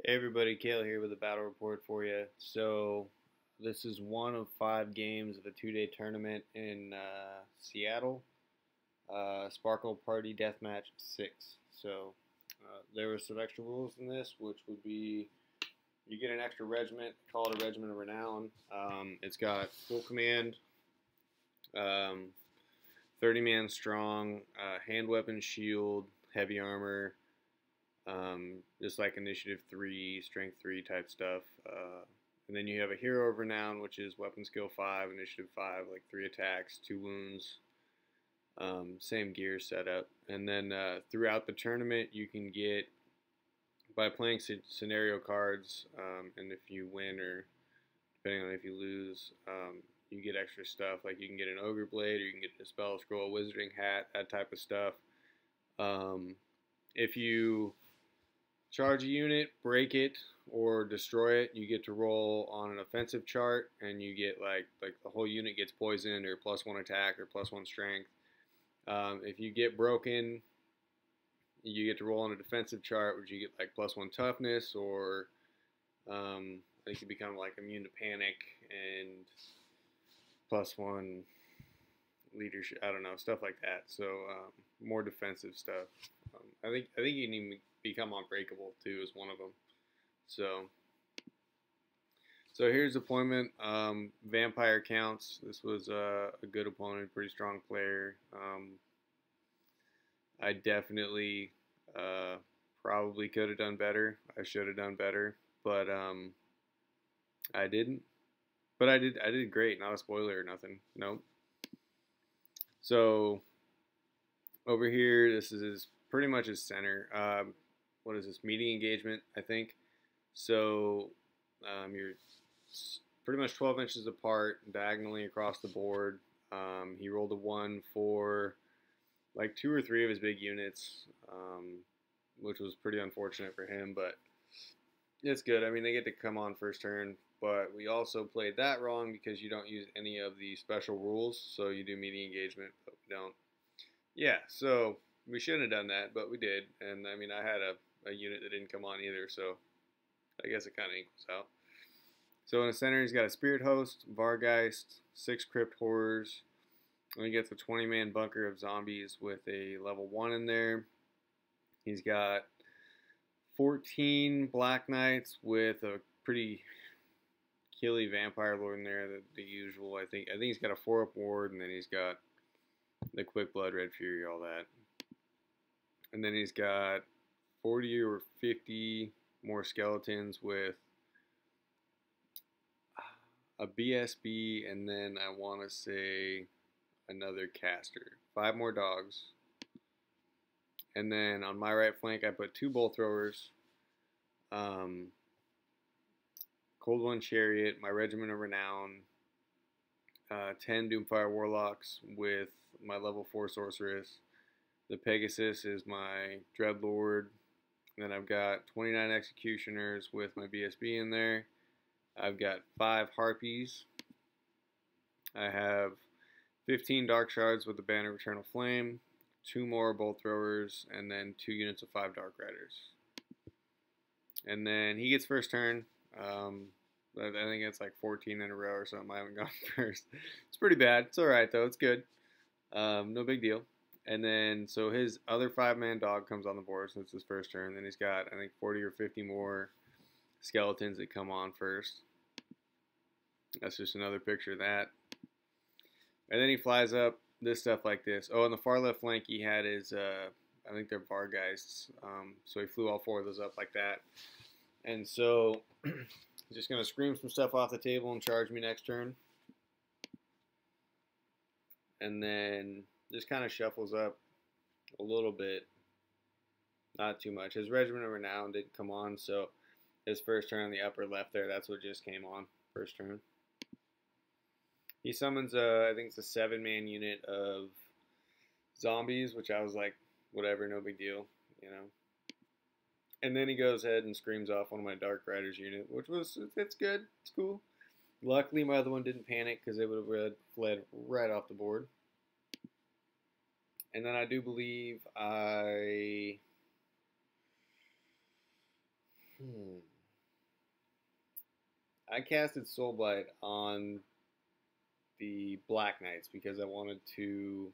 Hey everybody, Kale here with a battle report for you. So, this is one of 5 games of a 2-day tournament in Seattle. Sparkle Party Deathmatch 6. So, there were some extra rules in this, which would be you get an extra regiment, call it a Regiment of Renown. It's got full command, 30-man strong, hand weapon shield, heavy armor. Just like initiative 3, strength 3 type stuff. And then you have a hero of renown, which is weapon skill 5, initiative 5, like 3 attacks, 2 wounds. Same gear setup. And then throughout the tournament, you can get, by playing scenario cards, and if you win or depending on if you lose, you get extra stuff. Like you can get an ogre blade, or you can get a spell scroll, wizarding hat, that type of stuff. If you charge a unit, break it, or destroy it, you get to roll on an offensive chart, and you get like the whole unit gets poisoned or +1 attack or +1 strength. If you get broken, you get to roll on a defensive chart, which you get like +1 toughness, or you can become like immune to panic and +1 leadership. I don't know, stuff like that. So more defensive stuff. I think you can even become unbreakable too is one of them. So here's deployment. Vampire counts. This was a good opponent, pretty strong player. I definitely probably could have done better. I should have done better, but I didn't. But I did great. Not a spoiler or nothing. Nope. So over here, this is pretty much his center. What is this? Meeting engagement, I think. So you're pretty much 12 inches apart, diagonally across the board. He rolled a 1 for like 2 or 3 of his big units, which was pretty unfortunate for him, but it's good. I mean, they get to come on first turn, but we also played that wrong because you don't use any of the special rules. So you do meeting engagement, but we don't. Yeah, so we shouldn't have done that, but we did. And I mean, I had a unit that didn't come on either, so I guess it kind of equals out. So in the center, he's got a Spirit Host, Vargeist, 6 Crypt Horrors. And he gets a 20-man bunker of zombies with a level 1 in there. He's got 14 Black Knights with a pretty killy Vampire Lord in there, the usual. I think he's got a 4-up ward, and then he's got the Quick Blood, Red Fury, all that. And then he's got 40 or 50 more skeletons with a BSB, and then I want to say another caster. 5 more dogs. And then on my right flank, I put 2 bolt throwers, Cold One Chariot, my Regiment of Renown, 10 Doomfire Warlocks with my level 4 Sorceress. The Pegasus is my Dreadlord. Then I've got 29 Executioners with my BSB in there. I've got 5 Harpies. I have 15 Dark Shards with the Banner of Eternal Flame, 2 more Bolt Throwers, and then 2 units of 5 Dark Riders. And then he gets first turn. I think it's like 14 in a row or something. I haven't gone first. It's pretty bad. It's alright though. It's good. No big deal. And then, so his other 5-man dog comes on the board since his first turn. Then he's got, I think, 40 or 50 more skeletons that come on first. That's just another picture of that. And then he flies up, this stuff like this. Oh, on the far left flank, he had his, I think they're Vargeists. So he flew all 4 of those up like that. And so, he's just going to scream some stuff off the table and charge me next turn. And then just kind of shuffles up a little bit, not too much. His Regiment of Renown didn't come on, so his first turn on the upper left there, that's what just came on, first turn. He summons, I think it's a 7-man unit of zombies, which I was like, whatever, no big deal, you know. And then he goes ahead and screams off one of my Dark Riders unit, which was, it's good, it's cool. Luckily, my other one didn't panic because they would have fled right off the board. And then I do believe I casted Soul Blight on the Black Knights because I wanted to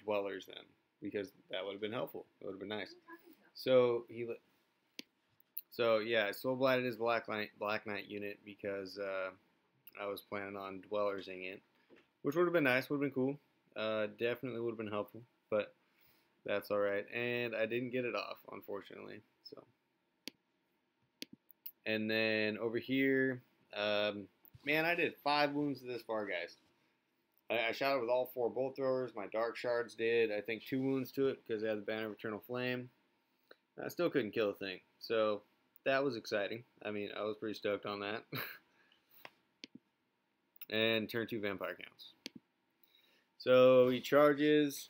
Dwellers them because that would have been helpful. It would have been nice. So yeah, I Soul Blighted his Black Knight unit because I was planning on Dwellersing it, which would have been nice. Would have been cool. Definitely would have been helpful, but that's all right. And I didn't get it off, unfortunately. So, and then over here, man, I did 5 wounds to this Vargeist. I shot it with all 4 bolt throwers. My Dark Shards did, I think, 2 wounds to it because it had the Banner of Eternal Flame. I still couldn't kill the thing, so that was exciting. I mean, I was pretty stoked on that. And turn 2 Vampire Counts. So he charges.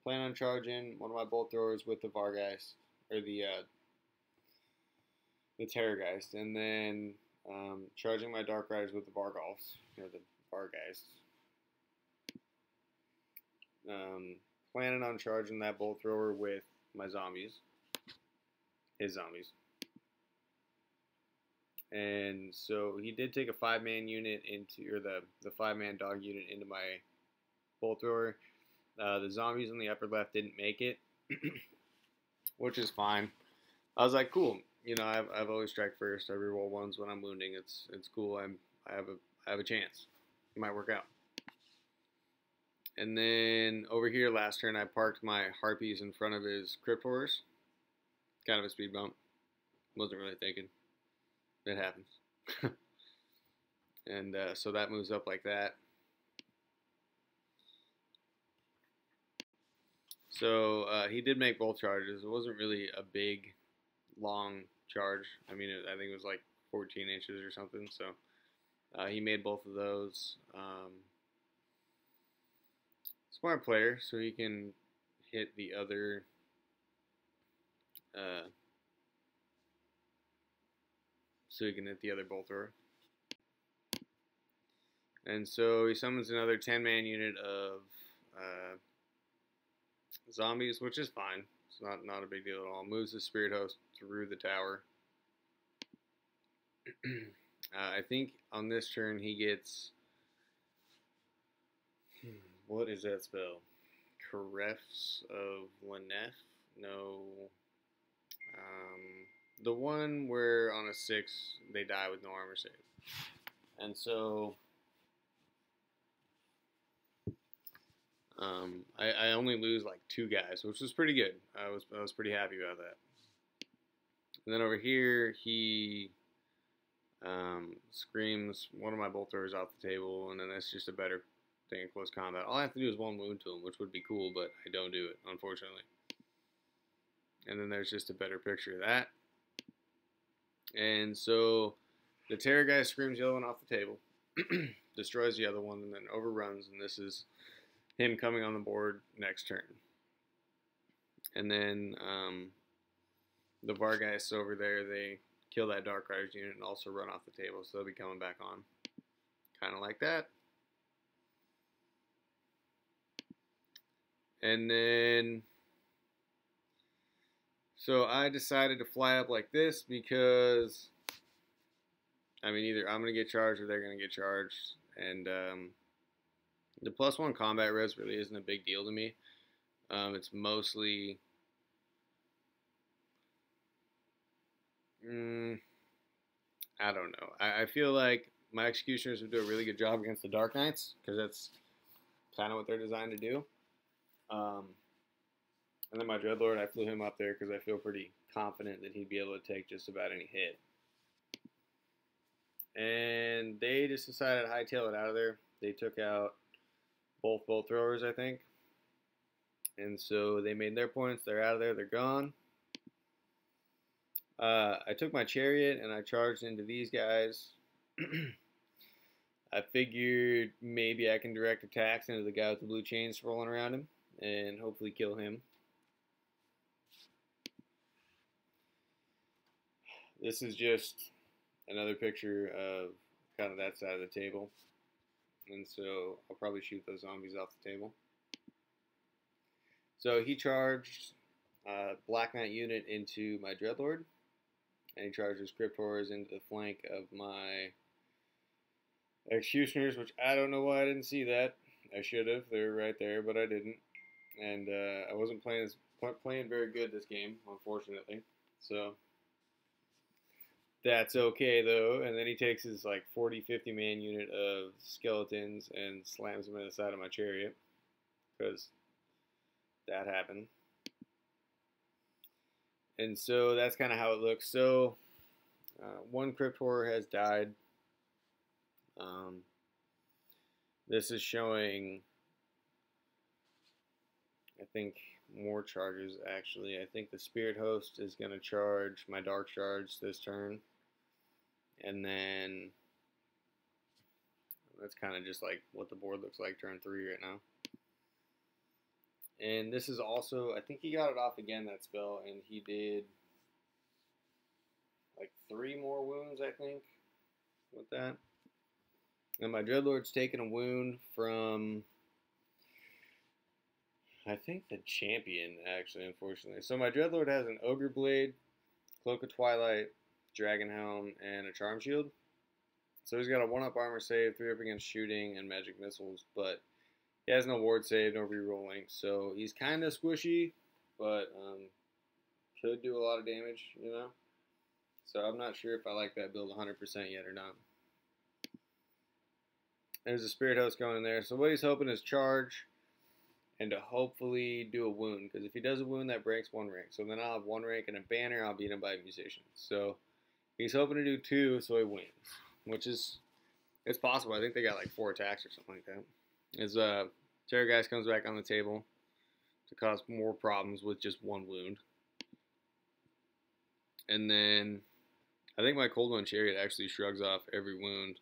Plan on charging one of my bolt throwers with the Vargeist, or the Terrorgeist, and then charging my Dark Riders with the Vargolfs, or the Vargeist. Planning on charging that bolt thrower with my zombies, his zombies. And so he did take a 5-man unit into, or the 5-man dog unit into my bolt thrower. The zombies on the upper left didn't make it, which is fine. I was like, cool. You know, I've always strike first. I reroll ones when I'm wounding. It's cool. I have a chance. It might work out. And then over here, last turn, I parked my Harpies in front of his Crypt Horrors. Kind of a speed bump. Wasn't really thinking. It happens. And so that moves up like that. So he did make both charges. It wasn't really a big, long charge. I mean, I think it was like 14 inches or something. So he made both of those. Smart player, so he can hit the other. So he can hit the other bolt thrower. And so he summons another 10-man unit of zombies, which is fine. It's not a big deal at all. Moves the Spirit Host through the tower. I think on this turn he gets... what is that spell? Carefs of Laneth? No. The one where on a 6 they die with no armor save. And so I only lose like 2 guys, which was pretty good. I was pretty happy about that. And then over here he screams one of my bolt throwers off the table, and then that's just a better thing in close combat. All I have to do is 1 wound to him, which would be cool, but I don't do it, unfortunately. And then there's just a better picture of that. And so the Terror guy screams the other one off the table, destroys the other one, and then overruns, and this is him coming on the board next turn. And then the Vargeists over there, they kill that Dark Riders unit and also run off the table, so they'll be coming back on. Kind of like that. And then, so I decided to fly up like this because, I mean, either I'm going to get charged or they're going to get charged. And the +1 combat res really isn't a big deal to me. It's mostly, I don't know. I feel like my Executioners would do a really good job against the Dark Knights because that's kind of what they're designed to do. And then my Dreadlord, I flew him up there because I feel pretty confident that he'd be able to take just about any hit. And they just decided to hightail it out of there. They took out both bolt throwers, I think. And so they made their points. They're out of there. They're gone. I took my Chariot and I charged into these guys. I figured maybe I can direct attacks into the guy with the blue chains rolling around him and hopefully kill him. This is just another picture of kind of that side of the table. And so I'll probably shoot those zombies off the table. So he charged Black Knight unit into my Dreadlord. And he charges Crypt Horrors into the flank of my Executioners, which I don't know why I didn't see that. I should have. They were right there, but I didn't. And I wasn't playing very good this game, unfortunately. So that's okay, though. And then he takes his like 40, 50 man unit of skeletons and slams them in the side of my chariot. Because that happened. And so that's kind of how it looks. So one Crypt Horror has died. This is showing, I think, more charges, actually. I think the Spirit Host is going to charge my Dark Shards this turn. And then that's kind of just like what the board looks like turn 3 right now. And this is also, I think he got it off again, that spell, and he did like 3 more wounds, I think, with that. And my Dreadlord's taking a wound from, I think, the champion, actually, unfortunately. So my Dreadlord has an Ogre Blade, Cloak of Twilight, Dragon Helm, and a Charm Shield. So he's got a 1-up armor save, 3-up against shooting, and magic missiles, but he has no ward save, no rerolling. So he's kind of squishy, but could do a lot of damage, you know? So I'm not sure if I like that build 100% yet or not. There's a Spirit Host going in there. So what he's hoping is charge and to hopefully do a wound. Because if he does a wound, that breaks 1 rank. So then I'll have 1 rank and a banner. I'll beat him by a musician. So he's hoping to do 2, so he wins. Which is, it's possible. I think they got like 4 attacks or something like that. As Terrorgeist comes back on the table to cause more problems with just 1 wound. And then I think my Cold One Chariot actually shrugs off every wound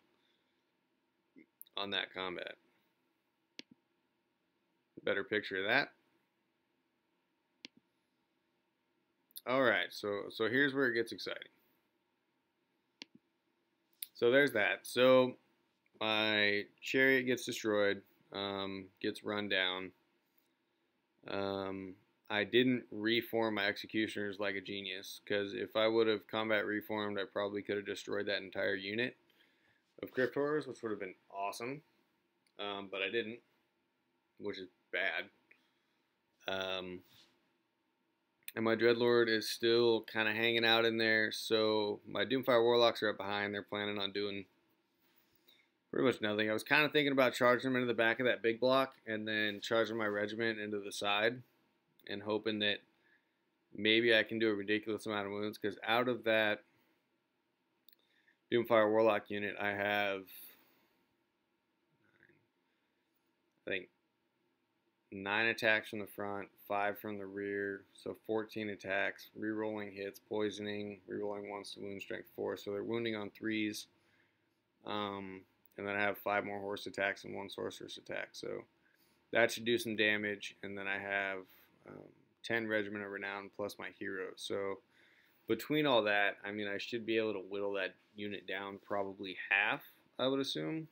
on that combat. Better picture of that. Alright, so here's where it gets exciting. So there's that. So my chariot gets destroyed, gets run down. I didn't reform my Executioners like a genius, because if I would have combat reformed, I probably could have destroyed that entire unit of Crypt Horrors, which would have been awesome, but I didn't, which is bad. And my Dreadlord is still kind of hanging out in there, so my Doomfire Warlocks are up behind. They're planning on doing pretty much nothing. I was kind of thinking about charging them into the back of that big block and then charging my regiment into the side and hoping that maybe I can do a ridiculous amount of wounds, because out of that Doomfire Warlock unit, I have, I think, 9 attacks from the front, 5 from the rear, so 14 attacks, rerolling hits, poisoning, rerolling 1s to wound strength 4, so they're wounding on 3s, and then I have 5 more horse attacks and 1 sorceress attack, so that should do some damage, and then I have 10 Regiment of Renown plus my hero, so between all that, I mean, I should be able to whittle that unit down probably half, I would assume,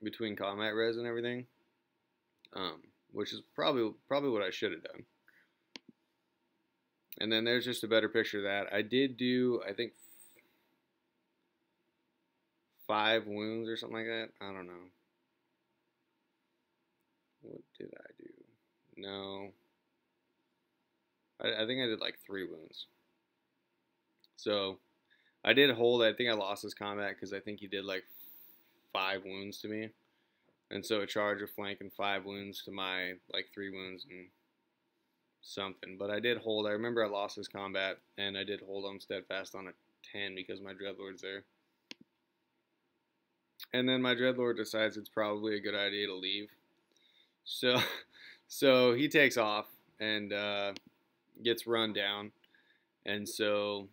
between combat res and everything, which is probably what I should have done. And then there's just a better picture of that. I did do, I think, 5 wounds or something like that. I don't know. What did I do? No. I think I did like 3 wounds. So I did hold. I think I lost this combat because I think he did like 5 wounds to me. And so a charge, a flank, and 5 wounds to my like 3 wounds and something. But I did hold. I remember I lost this combat, and I did hold on steadfast on a 10 because my Dreadlord's there. And then my Dreadlord decides it's probably a good idea to leave. So he takes off and gets run down. And so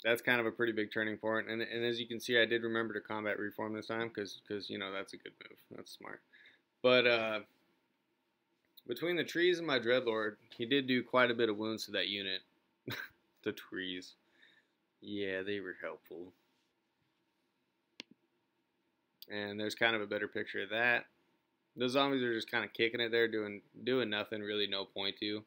that's kind of a pretty big turning point. And as you can see, I did remember to combat reform this time because you know, that's a good move. That's smart. But between the trees and my Dreadlord, he did do quite a bit of wounds to that unit. The trees. Yeah, they were helpful. And there's kind of a better picture of that. The zombies are just kind of kicking it there, doing nothing, really no point to.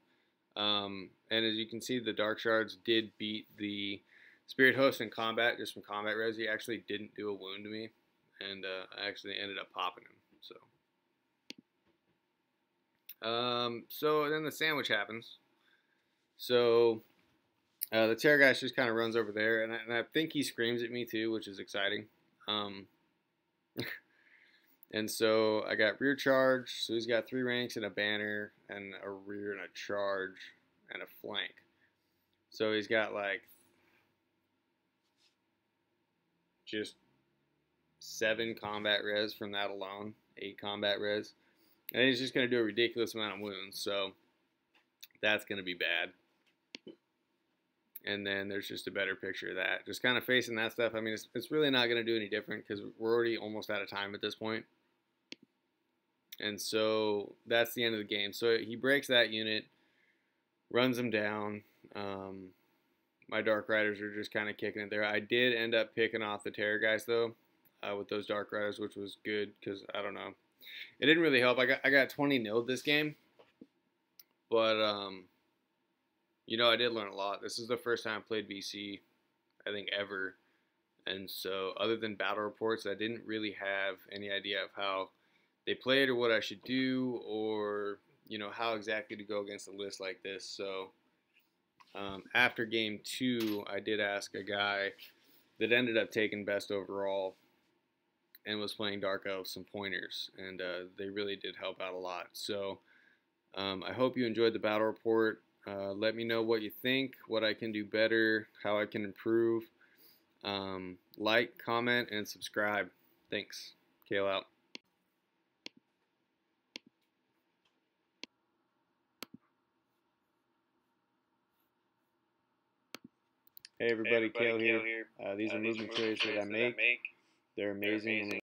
And as you can see, the Dark Shards did beat the Spirit Host in combat, just from combat res, he actually didn't do a wound to me, and I actually ended up popping him. So then the sandwich happens. So the Terrorgeist just kind of runs over there, and I think he screams at me too, which is exciting. And so I got rear charge, so he's got 3 ranks and a banner, and a rear and a charge, and a flank. So he's got like just 7 combat res from that alone, 8 combat res. And he's just going to do a ridiculous amount of wounds, so that's going to be bad. And then there's just a better picture of that. Just kind of facing that stuff. I mean, it's really not going to do any different because we're already almost out of time at this point. And so that's the end of the game. So he breaks that unit, runs them down. My Dark Riders are just kind of kicking it there. I did end up picking off the Terrorgeist, though, with those Dark Riders, which was good because, I don't know. It didn't really help. I got 20-0'd this game. But, you know, I did learn a lot. This is the first time I played VC, I think, ever. And so, other than battle reports, I didn't really have any idea of how they played or what I should do or, you know, how exactly to go against a list like this. So, after game 2, I did ask a guy that ended up taking best overall and was playing Dark Elves some pointers, and they really did help out a lot. So, I hope you enjoyed the battle report. Let me know what you think, what I can do better, how I can improve. Like, comment, and subscribe. Thanks. Kale out. Hey everybody, Kale here. These are movement trays that I make. They're amazing.